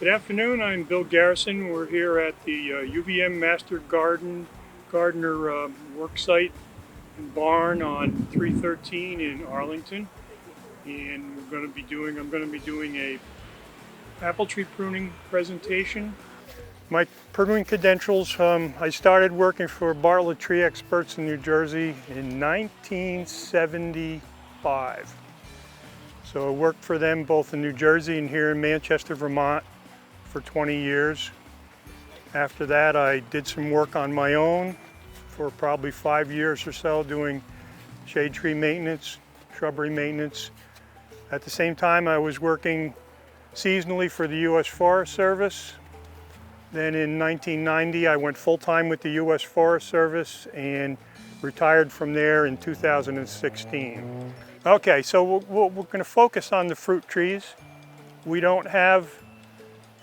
Good afternoon, I'm Bill Garrison. We're here at the UVM Master Gardener worksite and barn on 313 in Arlington. And I'm going to be doing a apple tree pruning presentation. My pruning credentials, I started working for Bartlett Tree Experts in New Jersey in 1975. So I worked for them both in New Jersey and here in Manchester, Vermont for 20 years. After that, I did some work on my own for probably 5 years or so, doing shade tree maintenance, shrubbery maintenance. At the same time, I was working seasonally for the U.S. Forest Service. Then in 1990, I went full-time with the U.S. Forest Service and retired from there in 2016. Okay, so we're going to focus on the fruit trees. We don't have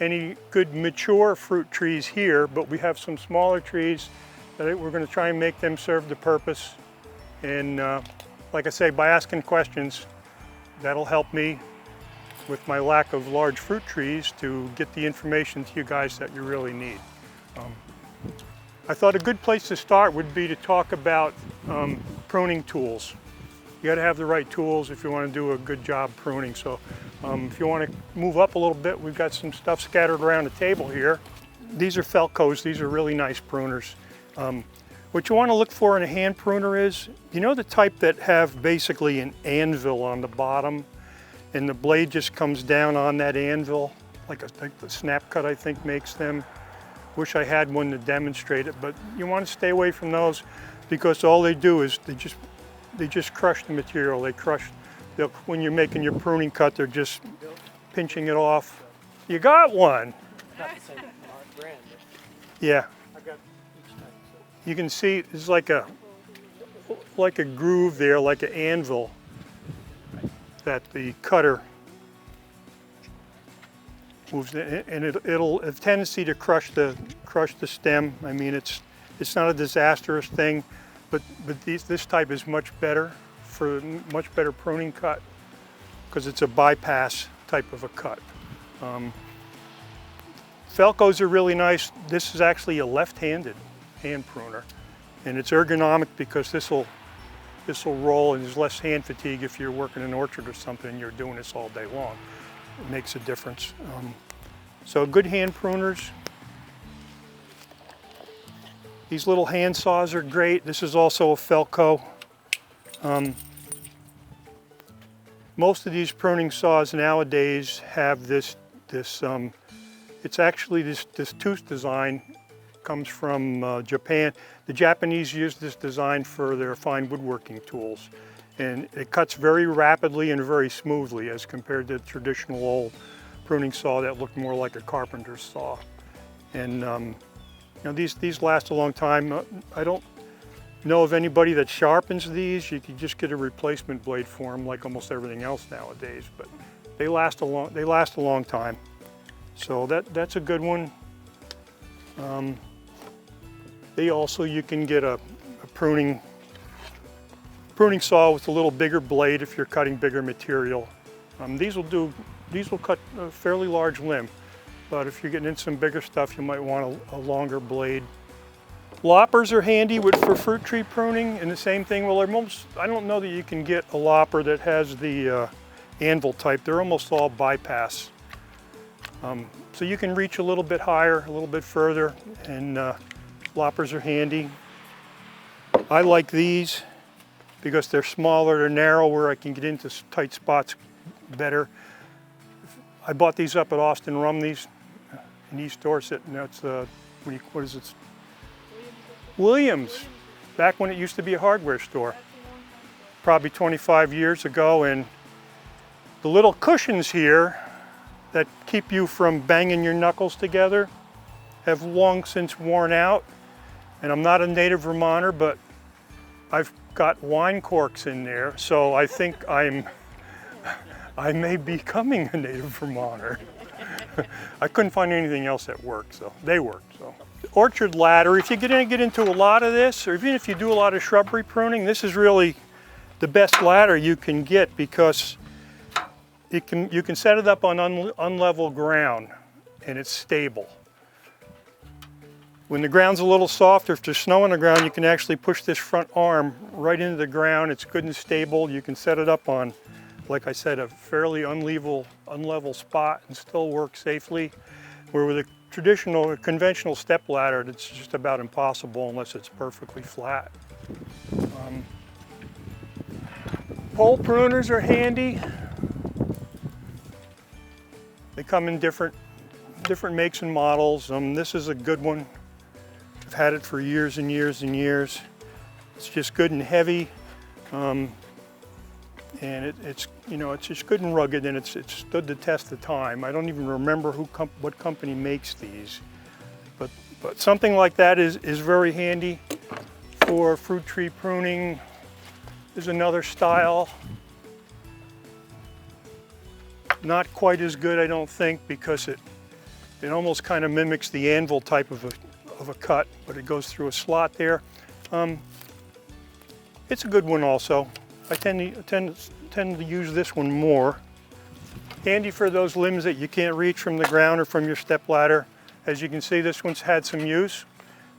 any good mature fruit trees here, but we have some smaller trees that we're going to try and make them serve the purpose. And like I say, by asking questions, that'll help me with my lack of large fruit trees to get the information to you guys that you really need. I thought a good place to start would be to talk about pruning tools. You got to have the right tools if you want to do a good job pruning. So if you want to move up a little bit, we've got some stuff scattered around the table here. These are Felcos. These are really nice pruners. What you want to look for in a hand pruner is, you know, the type that have basically an anvil on the bottom and the blade just comes down on that anvil, like the snap cut I think makes them. Wish I had one to demonstrate it, but you want to stay away from those because all they do is they just crush the material. When you're making your pruning cut, they're just pinching it off. You got one. Not the same brand. Yeah. I got each type. You can see it's like a groove there, like an anvil that the cutter moves in, and it'll have a tendency to crush the stem. I mean, it's not a disastrous thing, but this type is much better for a much better pruning cut because it's a bypass type of a cut. Felcos are really nice. This is actually a left-handed hand pruner, and it's ergonomic because this will roll and there's less hand fatigue if you're working in an orchard or something and you're doing this all day long. It makes a difference. So good hand pruners. These little hand saws are great. This is also a Felco. Most of these pruning saws nowadays have this it's actually this tooth design comes from Japan. The Japanese use this design for their fine woodworking tools. And it cuts very rapidly and very smoothly as compared to the traditional old pruning saw that looked more like a carpenter's saw. And you know, these last a long time. I don't know of anybody that sharpens these. You can just get a replacement blade for them like almost everything else nowadays, but they last a long time. So that's a good one. You can get a pruning saw with a little bigger blade if you're cutting bigger material. These will cut a fairly large limb, but if you're getting into some bigger stuff, you might want a longer blade. Loppers are handy for fruit tree pruning, and the same thing. Well, I don't know that you can get a lopper that has the anvil type. They're almost all bypass. So you can reach a little bit higher, a little bit further, and loppers are handy. I like these because they're smaller, they're narrower. I can get into tight spots better. I bought these up at Austin Rumney's in East Dorset, and that's what is it? Williams. Back when it used to be a hardware store, probably 25 years ago. And the little cushions here that keep you from banging your knuckles together have long since worn out. And I'm not a native Vermonter, but I've got wine corks in there, so I think I may be becoming a native Vermonter. I couldn't find anything else that worked, so they worked. So, orchard ladder. If you get into a lot of this, or even if you do a lot of shrubbery pruning, this is really the best ladder you can get because you can set it up on unlevel ground, and it's stable. When the ground's a little softer, if there's snow on the ground, you can actually push this front arm right into the ground. It's good and stable. You can set it up on, like I said, a fairly unlevel spot and still work safely. Where with a conventional step ladder, it's just about impossible unless it's perfectly flat. Pole pruners are handy. They come in different makes and models. This is a good one. I've had it for years and years and years. It's just good and heavy, and it's just good and rugged, and it's stood the test of time. I don't even remember what company makes these, but something like that is very handy for fruit tree pruning. There's another style. Not quite as good, I don't think, because it almost kind of mimics the anvil type of a cut, but it goes through a slot there. It's a good one also. I tend to use this one more. Handy for those limbs that you can't reach from the ground or from your step ladder. As you can see, this one's had some use.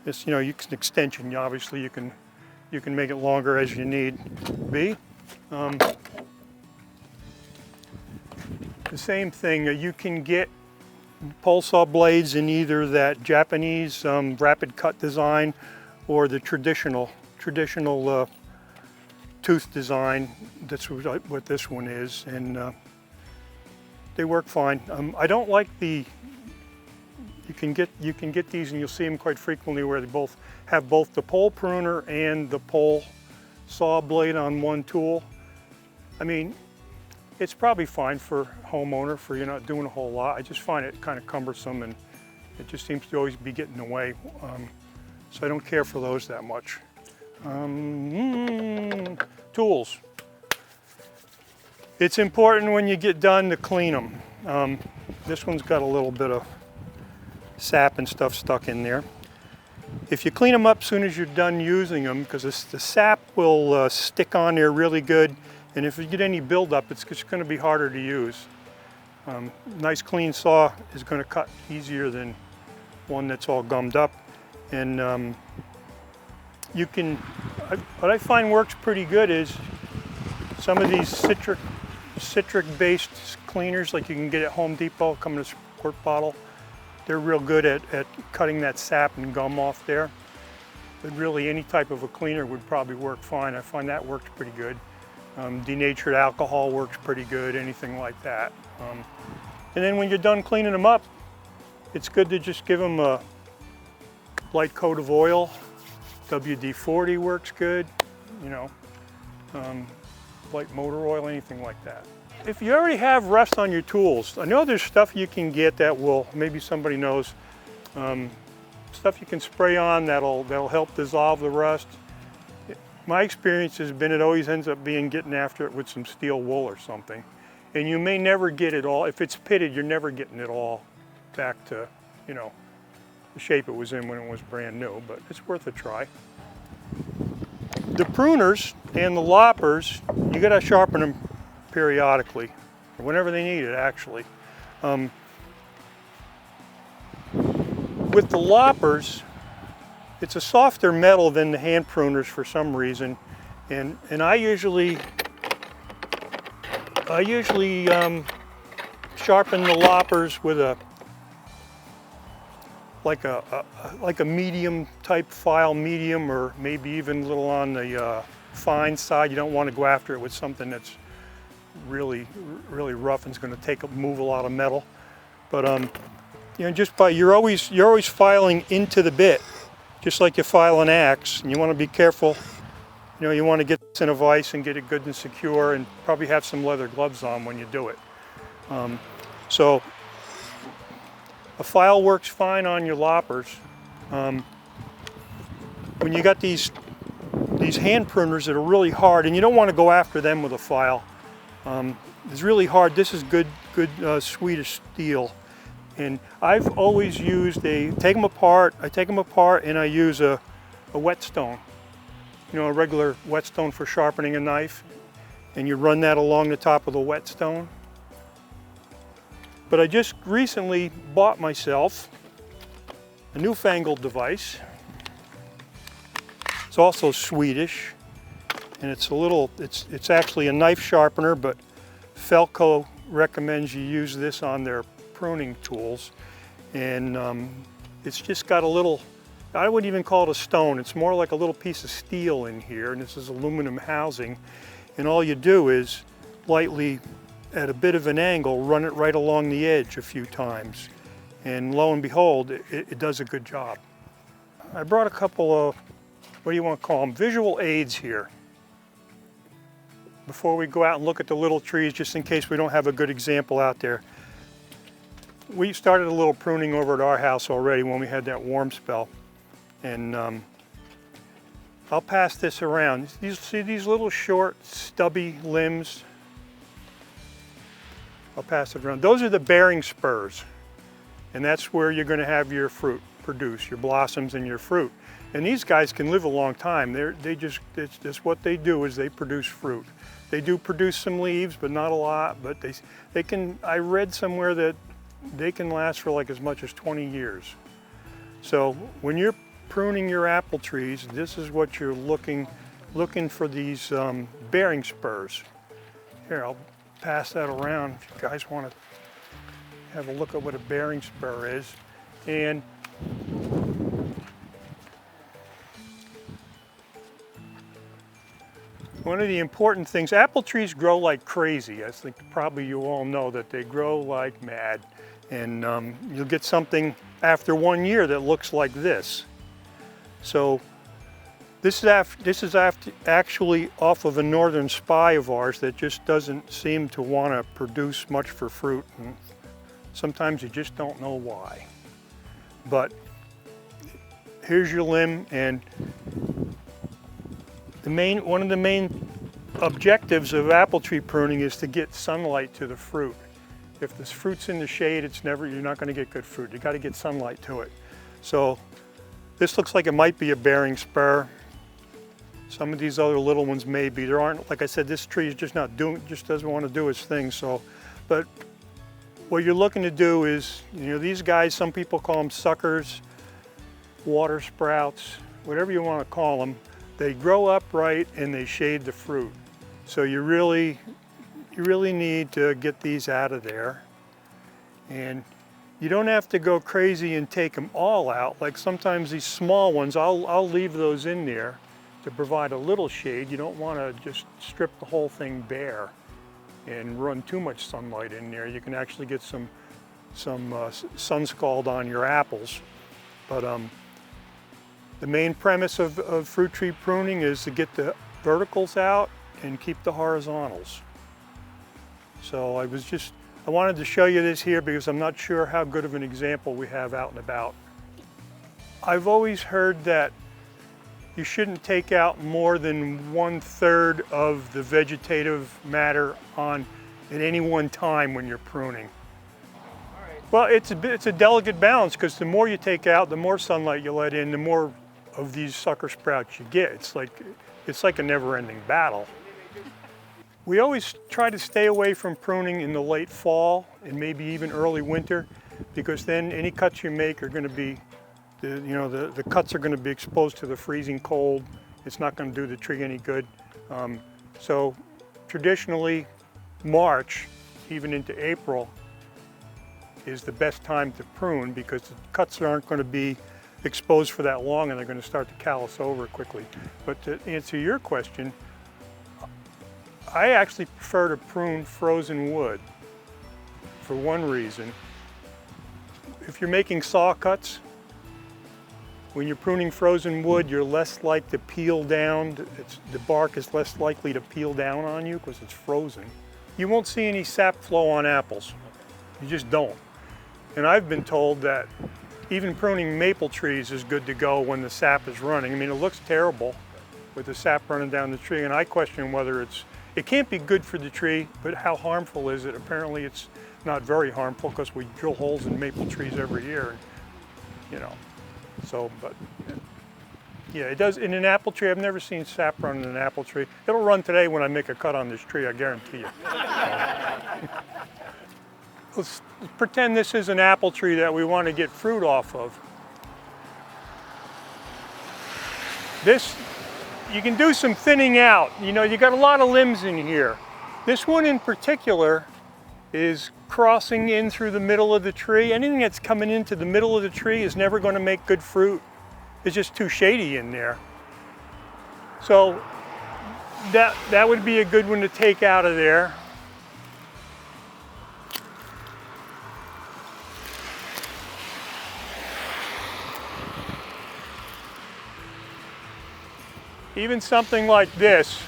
It's, you can extension. Obviously, you can make it longer as you need be. The same thing. You can get pole saw blades in either that Japanese rapid cut design or the traditional tooth design. That's what this one is, and they work fine. I don't like the. You can get these, and you'll see them quite frequently where they both have both the pole pruner and the pole saw blade on one tool. I mean, it's probably fine for homeowner, for you're not doing a whole lot. I just find it kind of cumbersome, and it just seems to always be getting in the way. So I don't care for those that much. Tools. It's important when you get done to clean them. This one's got a little bit of sap and stuff stuck in there. If you clean them up as soon as you're done using them, because the sap will stick on there really good, and if you get any buildup, it's just going to be harder to use. Nice clean saw is going to cut easier than one that's all gummed up. And what I find works pretty good is some of these citric-based cleaners, like you can get at Home Depot, come in a squirt bottle. They're real good at cutting that sap and gum off there. But really, any type of a cleaner would probably work fine. I find that works pretty good. Denatured alcohol works pretty good, anything like that. And then when you're done cleaning them up, it's good to just give them a light coat of oil. WD-40 works good, light motor oil, anything like that. If you already have rust on your tools, I know there's stuff you can get that will, maybe somebody knows, stuff you can spray on that'll help dissolve the rust. My experience has been it always ends up being getting after it with some steel wool or something. And you may never get it all, if it's pitted, you're never getting it all back to, the shape it was in when it was brand new, but it's worth a try. The pruners and the loppers, you gotta sharpen them periodically, or whenever they need it, actually. With the loppers, it's a softer metal than the hand pruners for some reason, and I usually sharpen the loppers with like a medium type file, medium, or maybe even a little on the fine side. You don't want to go after it with something that's really rough and it's going to move a lot of metal. But you're always filing into the bit, just like you file an axe. And you want to be careful. You want to get this in a vise and get it good and secure, and probably have some leather gloves on when you do it. So a file works fine on your loppers. When you got these hand pruners that are really hard, and you don't want to go after them with a file. It's really hard. This is good Swedish steel, and I've always used I take them apart, and I use a whetstone. A regular whetstone for sharpening a knife, and you run that along the top of the whetstone. But I just recently bought myself a newfangled device. It's also Swedish, and it's actually a knife sharpener, but Felco recommends you use this on their pruning tools. And it's just got a little, I wouldn't even call it a stone, it's more like a little piece of steel in here, and this is aluminum housing. And all you do is lightly, at a bit of an angle, run it right along the edge a few times. And lo and behold, it does a good job. I brought a couple of, what do you want to call them, visual aids here. Before we go out and look at the little trees, just in case we don't have a good example out there. We started a little pruning over at our house already when we had that warm spell. And I'll pass this around. You see these little short, stubby limbs? I'll pass it around. Those are the bearing spurs. And that's where you're going to have your fruit produce, your blossoms and your fruit. And these guys can live a long time. It's just what they do is they produce fruit. They do produce some leaves, but not a lot. But they can, I read somewhere that they can last for like as much as 20 years. So when you're pruning your apple trees, this is what you're looking for, these bearing spurs. Here, I'll pass that around if you guys want to have a look at what a bearing spur is. And one of the important things, apple trees grow like crazy. I think probably you all know that they grow like mad. And you'll get something after 1 year that looks like this. So this is actually off of a northern spy of ours that just doesn't seem to want to produce much for fruit. And sometimes you just don't know why. But here's your limb, and one of the main objectives of apple tree pruning is to get sunlight to the fruit. If this fruit's in the shade, you're not going to get good fruit. You got to get sunlight to it. So this looks like it might be a bearing spur. Some of these other little ones may be. There aren't, like I said, this tree is just doesn't want to do its thing. So, but what you're looking to do is, these guys, some people call them suckers, water sprouts, whatever you want to call them. They grow upright and they shade the fruit. So you really need to get these out of there. And you don't have to go crazy and take them all out. Like sometimes these small ones, I'll leave those in there to provide a little shade. You don't want to just strip the whole thing bare and run too much sunlight in there. You can actually get some sun scald on your apples. But the main premise of fruit tree pruning is to get the verticals out and keep the horizontals. So I wanted to show you this here because I'm not sure how good of an example we have out and about. I've always heard that you shouldn't take out more than 1/3 of the vegetative matter at any one time when you're pruning. Well, it's a delicate balance, because the more you take out, the more sunlight you let in, the more of these sucker sprouts you get. It's like a never-ending battle. We always try to stay away from pruning in the late fall and maybe even early winter, because then any cuts you make are going to be, the cuts are going to be exposed to the freezing cold. It's not going to do the tree any good. So traditionally, March, even into April, is the best time to prune, because the cuts aren't going to be exposed for that long and they're going to start to callus over quickly. But to answer your question, I actually prefer to prune frozen wood for one reason. If you're making saw cuts, when you're pruning frozen wood, you're less likely to peel down. The bark is less likely to peel down on you because it's frozen. You won't see any sap flow on apples. You just don't. And I've been told that even pruning maple trees is good to go when the sap is running. I mean, it looks terrible with the sap running down the tree, and I question whether it can't be good for the tree, but how harmful is it? Apparently it's not very harmful, because we drill holes in maple trees every year, so, but yeah, it does. In an apple tree, I've never seen sap run in an apple tree. It'll run today when I make a cut on this tree, I guarantee you. let's pretend this is an apple tree that we want to get fruit off of. This, you can do some thinning out. You know, you got a lot of limbs in here. This one in particular is crossing in through the middle of the tree. Anything that's coming into the middle of the tree is never going to make good fruit. It's just too shady in there. So that would be a good one to take out of there. Even something like this,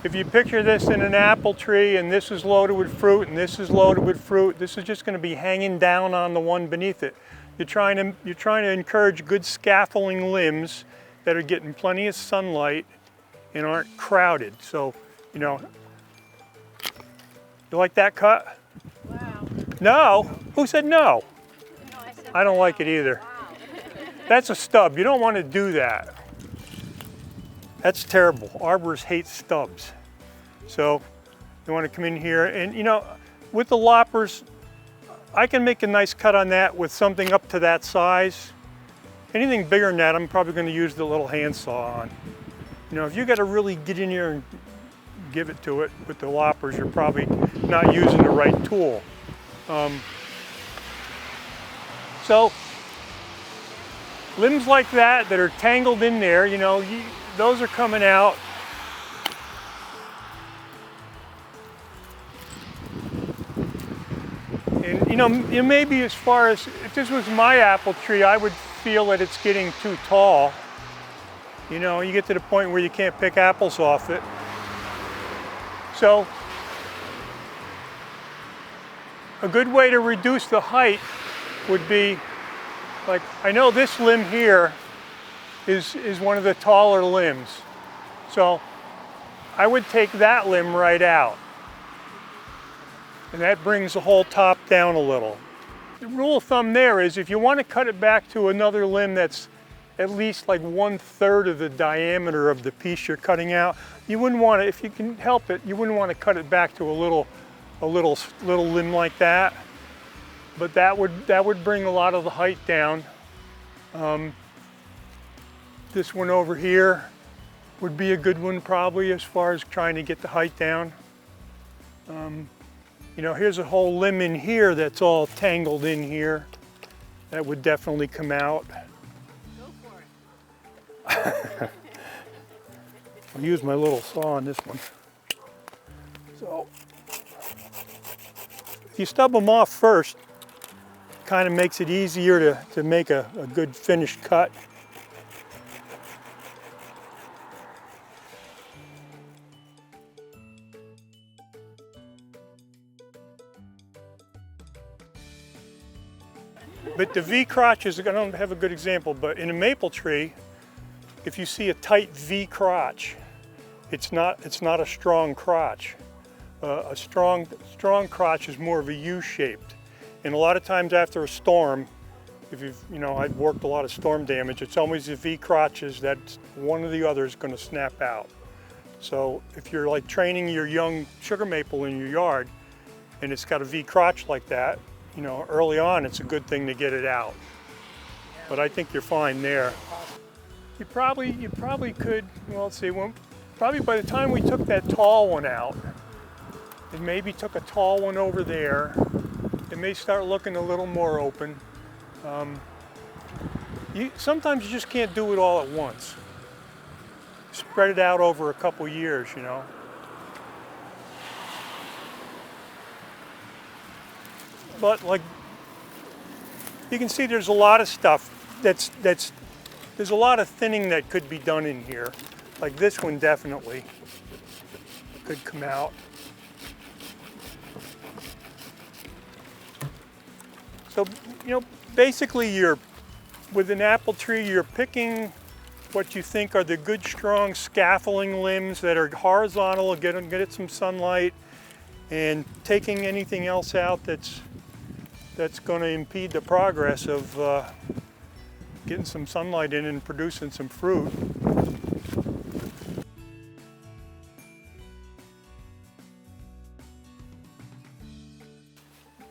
if you picture this in an apple tree and this is loaded with fruit and this is loaded with fruit, this is just going to be hanging down on the one beneath it. You're trying to encourage good scaffolding limbs that are getting plenty of sunlight and aren't crowded. So, you know, you like that cut? Wow. No? Who said no? No, I said I don't like it either. wow. That's a stub. You don't want to do that. That's terrible. Arborists hate stubs. So you want to come in here and, you know, with the loppers, I can make a nice cut on that with something up to that size. Anything bigger than that, I'm probably going to use the little handsaw on. You know, if you got to really get in here and give it to it with the loppers, you're probably not using the right tool. So limbs like that are tangled in there, you know, those are coming out. And you know, maybe as far as, if this was my apple tree, I would feel that it's getting too tall. You know, you get to the point where you can't pick apples off it. So, a good way to reduce the height would be, like, I know this limb here is one of the taller limbs. So, I would take that limb right out. And that brings the whole top down a little. The rule of thumb there is if you want to cut it back to another limb that's at least like 1/3 of the diameter of the piece you're cutting out, you wouldn't want to, if you can help it, you wouldn't want to cut it back to a little limb like that. But that would bring a lot of the height down. This one over here would be a good one probably as far as trying to get the height down. You know, here's a whole limb in here that's all tangled in here. That would definitely come out. Go for it. I'll use my little saw on this one. So, if you stub them off first, it kind of makes it easier to make a good finished cut. But the V crotches, I don't have a good example, but in a maple tree, if you see a tight V crotch, it's not a strong crotch. A strong crotch is more of a U-shaped. And a lot of times after a storm, if I've worked a lot of storm damage, it's always the V crotches that one or the other is going to snap out. So if you're like training your young sugar maple in your yard, and it's got a V crotch like that, you know, early on, it's a good thing to get it out. But I think you're fine there. You probably could, well, let's see, probably by the time we took that tall one out, and maybe took a tall one over there, it may start looking a little more open. Sometimes you just can't do it all at once. Spread it out over a couple years, you know. But like, you can see there's a lot of stuff there's a lot of thinning that could be done in here. Like this one definitely could come out. So, you know, basically with an apple tree, you're picking what you think are the good strong scaffolding limbs that are horizontal, get it some sunlight, and taking anything else out that's going to impede the progress of getting some sunlight in and producing some fruit.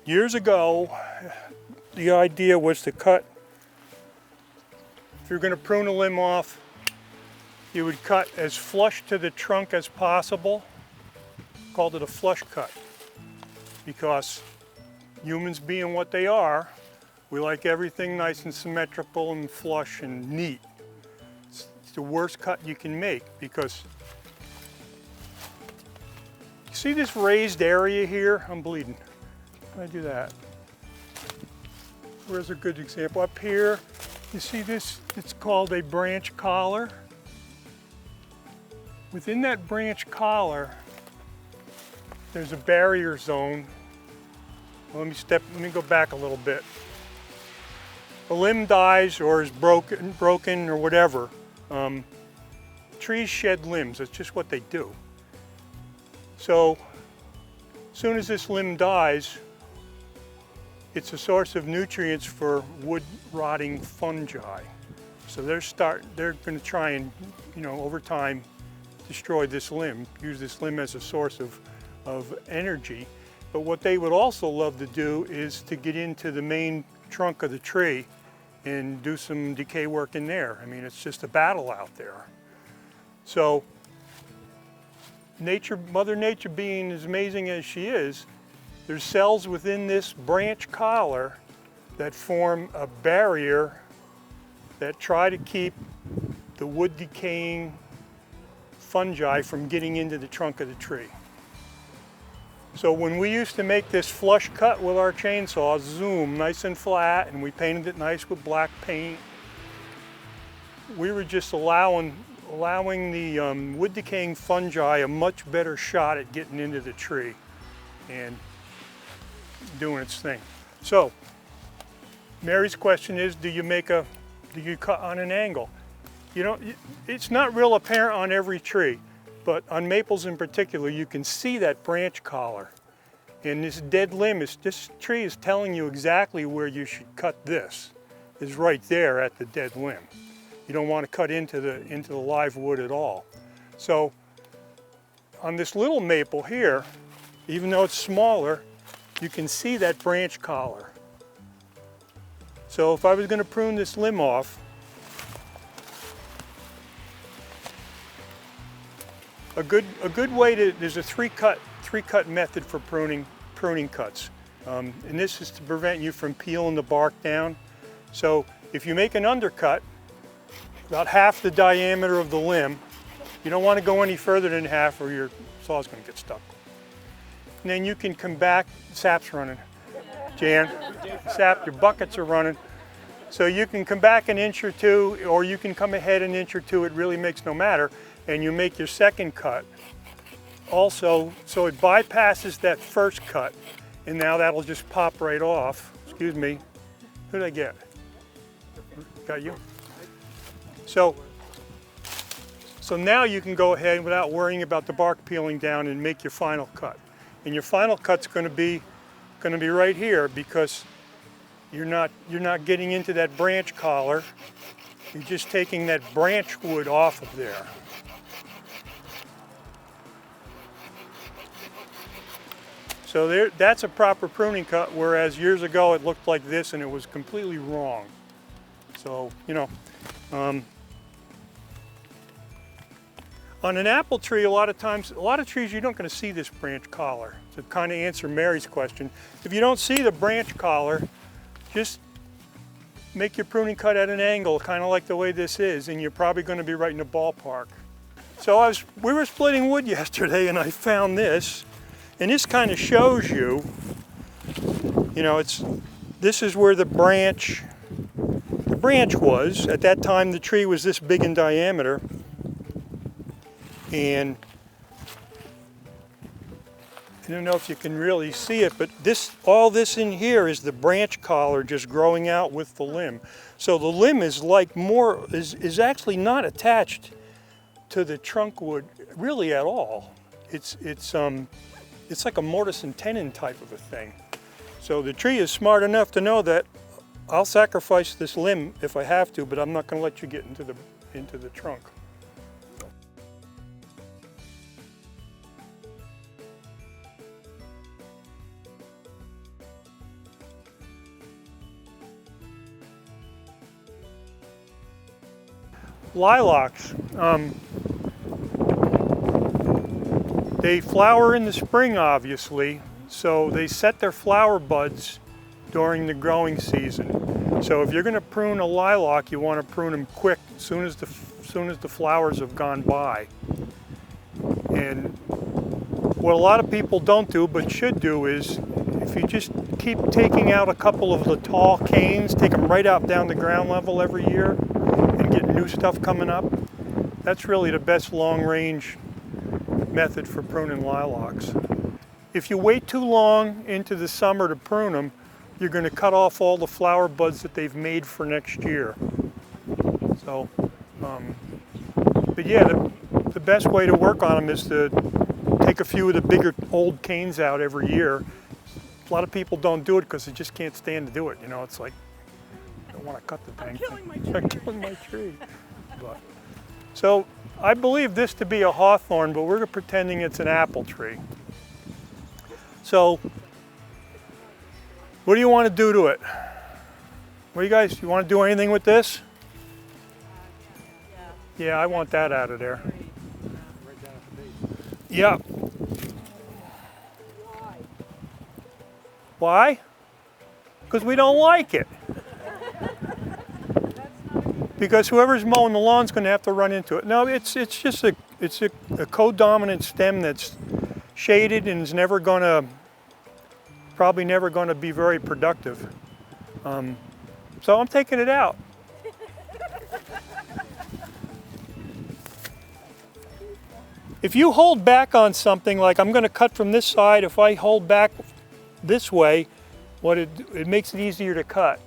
Years ago, the idea was to cut, if you're going to prune a limb off, you would cut as flush to the trunk as possible. Called it a flush cut, because humans being what they are, we like everything nice and symmetrical and flush and neat. It's the worst cut you can make, because you see this raised area here? I'm bleeding. How do I do that? Where's a good example? Up here, you see this? It's called a branch collar. Within that branch collar, there's a barrier zone. Well, let me go back a little bit. A limb dies or is broken or whatever. Trees shed limbs, that's just what they do. So, as soon as this limb dies, it's a source of nutrients for wood rotting fungi. So they're going to try and, over time, destroy this limb, use this limb as a source of energy. But what they would also love to do is to get into the main trunk of the tree and do some decay work in there. I mean, it's just a battle out there. So Mother Nature being as amazing as she is, there's cells within this branch collar that form a barrier that try to keep the wood decaying fungi from getting into the trunk of the tree. So when we used to make this flush cut with our chainsaw, zoom, nice and flat, and we painted it nice with black paint, we were just allowing the wood decaying fungi a much better shot at getting into the tree and doing its thing. So Mary's question is, do you cut on an angle? It's not real apparent on every tree, but on maples in particular, you can see that branch collar. And this dead limb, this tree is telling you exactly where you should cut this, is right there at the dead limb. You don't want to cut into the live wood at all. So on this little maple here, even though it's smaller, you can see that branch collar. So if I was going to prune this limb off, a good way to, there's a three cut method for pruning cuts. And this is to prevent you from peeling the bark down. So if you make an undercut, about half the diameter of the limb, you don't want to go any further than half or your saw's going to get stuck. And then you can come back, sap's running, Jan, sap, your buckets are running. So you can come back an inch or two, or you can come ahead an inch or two, it really makes no matter. And you make your second cut also, so it bypasses that first cut, and now that'll just pop right off. Excuse me, who did I get? Got you? So now you can go ahead without worrying about the bark peeling down and make your final cut. And your final cut's going to be right here, because you're not getting into that branch collar. You're just taking that branch wood off of there. So that's a proper pruning cut, whereas years ago it looked like this and it was completely wrong. So, on an apple tree, a lot of trees you're not going to see this branch collar. To kind of answer Mary's question, if you don't see the branch collar, just make your pruning cut at an angle, kind of like the way this is, and you're probably going to be right in the ballpark. So we were splitting wood yesterday and I found this, and this kind of shows you, this is where the branch was. At that time the tree was this big in diameter, and I don't know if you can really see it, but all this in here is the branch collar just growing out with the limb. So the limb is is actually not attached to the trunk wood really at all. It's like a mortise and tenon type of a thing. So the tree is smart enough to know that I'll sacrifice this limb if I have to, but I'm not going to let you get into the trunk. lilacs. They flower in the spring, obviously, so they set their flower buds during the growing season. So if you're going to prune a lilac, you want to prune them quick, as soon as the flowers have gone by. And what a lot of people don't do, but should do, is if you just keep taking out a couple of the tall canes, take them right out down to ground level every year, and get new stuff coming up, that's really the best long-range method for pruning lilacs. If you wait too long into the summer to prune them, you're going to cut off all the flower buds that they've made for next year. So, but yeah, the best way to work on them is to take a few of the bigger old canes out every year. A lot of people don't do it because they just can't stand to do it. You know, it's like, I don't want to cut the dang thing. I'm killing my tree. But, so I believe this to be a hawthorn, but we're pretending it's an apple tree. So, what do you want to do to it? What do you guys, you want to do anything with this? Yeah, I want that out of there. Yeah. Why? Because we don't like it. Because whoever's mowing the lawn is going to have to run into it. No, it's just a co-dominant stem that's shaded and is never going to, probably never going to be very productive. So I'm taking it out. If you hold back on something, like I'm going to cut from this side, if I hold back this way, it makes it easier to cut.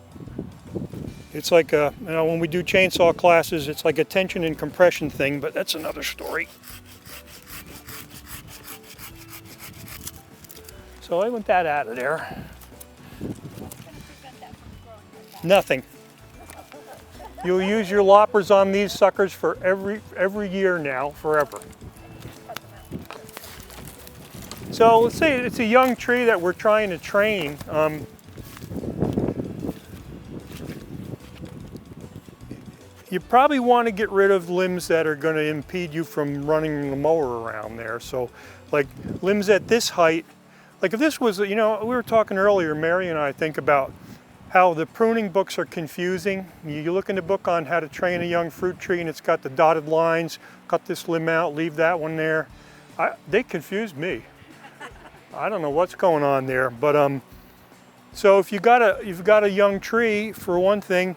It's like a, you know, when we do chainsaw classes, it's like a tension and compression thing, but that's another story. So I want that out of there. Nothing. You'll use your loppers on these suckers for every year now, forever. So let's say it's a young tree that we're trying to train. You probably want to get rid of limbs that are going to impede you from running the mower around there. So like limbs at this height, like if this was, you know, we were talking earlier, Mary and I think about how the pruning books are confusing. You look in the book on how to train a young fruit tree and it's got the dotted lines, cut this limb out, leave that one there. They confused me. I don't know what's going on there, but so if you've got a young tree, for one thing,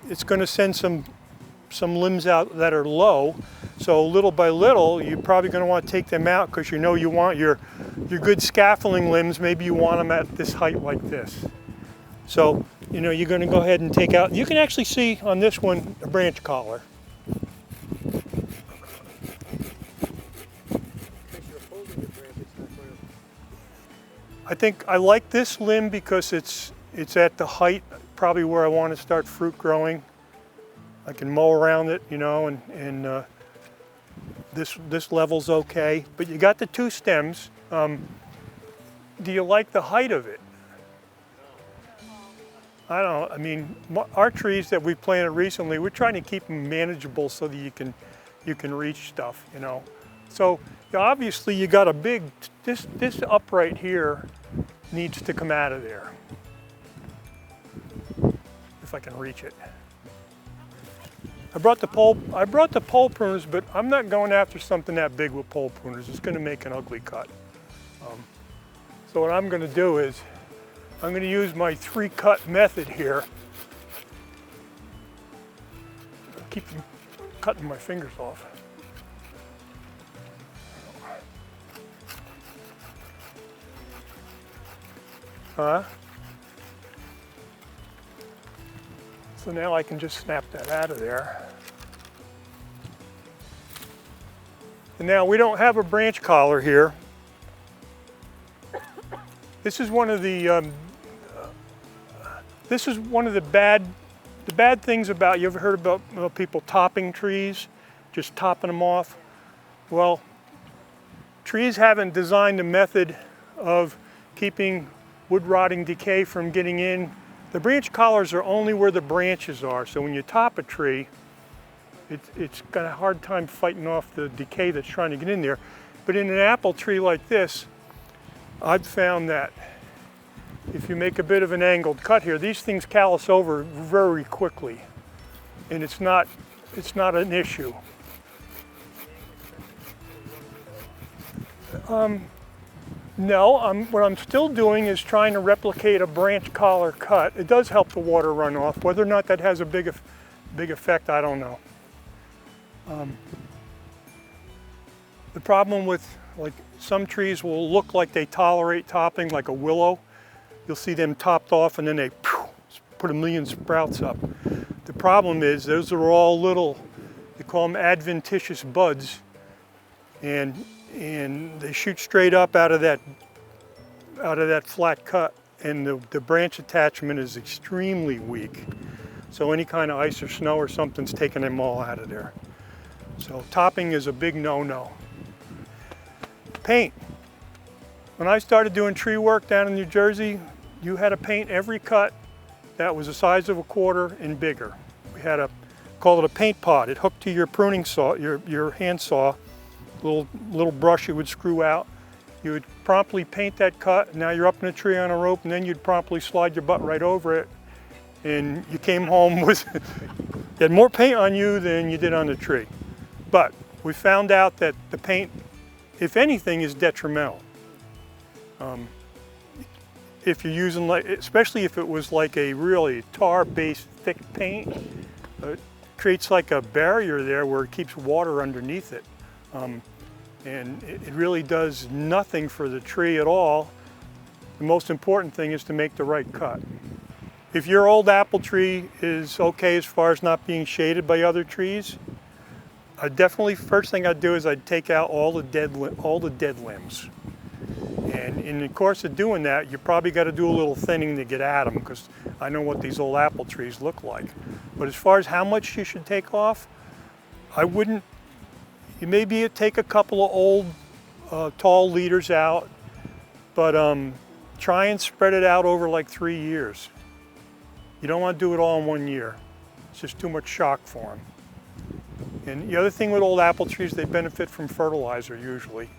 it's going to send some limbs out that are low. So little by little, you're probably going to want to take them out because you know you want your good scaffolding limbs. Maybe you want them at this height like this. So you know you're going to go ahead and take out. You can actually see on this one a branch collar. I think I like this limb because it's at the height probably where I want to start fruit growing. I can mow around it, you know, and this level's okay. But you got the two stems. Do you like the height of it? I don't know. I mean, our trees that we planted recently, we're trying to keep them manageable so that you can reach stuff, you know. So obviously you got a big, this upright here needs to come out of there. If I can reach it. I brought the pole pruners, but I'm not going after something that big with pole pruners. It's going to make an ugly cut. So what I'm going to do is I'm going to use my 3-cut method here. Keep from cutting my fingers off. So now I can just snap that out of there. And now we don't have a branch collar here. This is one of the bad things about, you ever heard about people topping trees, just topping them off? Well, trees haven't designed a method of keeping wood rotting decay from getting in. The branch collars are only where the branches are, so when you top a tree, it's got a hard time fighting off the decay that's trying to get in there. But in an apple tree like this, I've found that if you make a bit of an angled cut here, these things callus over very quickly, and it's not an issue. No, what I'm still doing is trying to replicate a branch collar cut. It does help the water run off. Whether or not that has a big effect, I don't know. The problem with, like, some trees will look like they tolerate topping, like a willow. You'll see them topped off and then they put a million sprouts up. The problem is those are all little, they call them adventitious buds, and they shoot straight up out of that flat cut, and the branch attachment is extremely weak. So any kind of ice or snow or something's taking them all out of there. So topping is a big no-no. Paint. When I started doing tree work down in New Jersey, you had to paint every cut that was the size of a quarter and bigger. We had call it a paint pot. It hooked to your pruning saw, your hand saw, little brush you would screw out. You would promptly paint that cut. Now you're up in a tree on a rope, and then you'd promptly slide your butt right over it, and you came home with you had more paint on you than you did on the tree. But we found out that the paint, if anything, is detrimental. If you're using, especially if it was like a really tar-based thick paint, it creates like a barrier there where it keeps water underneath it. And it really does nothing for the tree at all. The most important thing is to make the right cut. If your old apple tree is okay as far as not being shaded by other trees, I definitely, first thing I'd do is I'd take out all the dead limbs. And in the course of doing that, you probably got to do a little thinning to get at them, because I know what these old apple trees look like. But as far as how much you should take off, I wouldn't. You maybe take a couple of old tall leaders out, but try and spread it out over like 3 years. You don't want to do it all in 1 year. It's just too much shock for them. And the other thing with old apple trees, they benefit from fertilizer usually.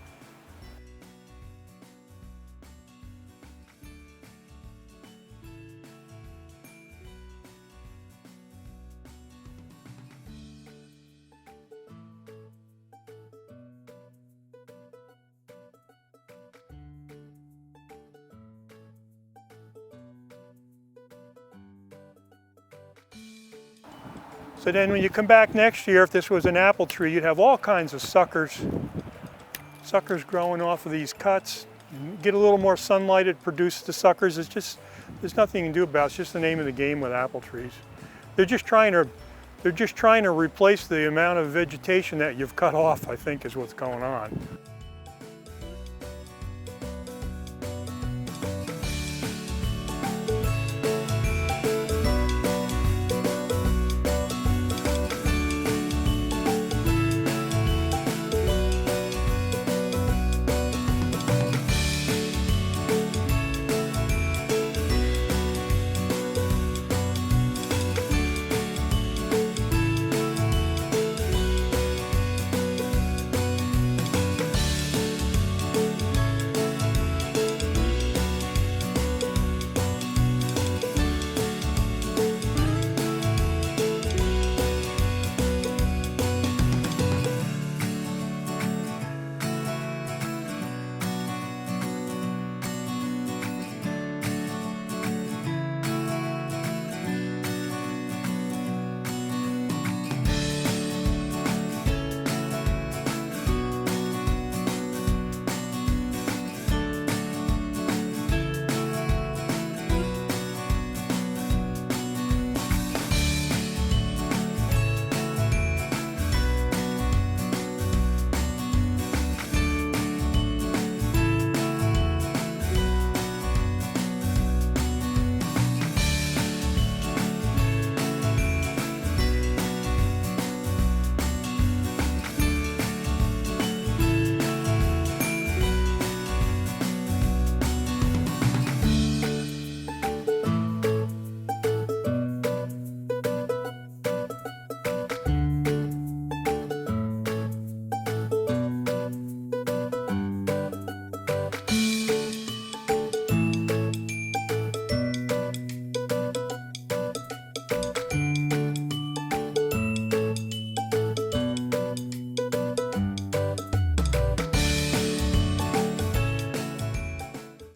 So then when you come back next year, if this was an apple tree, you'd have all kinds of suckers growing off of these cuts. You get a little more sunlight, it produces the suckers. It's just, there's nothing you can do about it. It's just the name of the game with apple trees. They're just trying to replace the amount of vegetation that you've cut off, I think, is what's going on.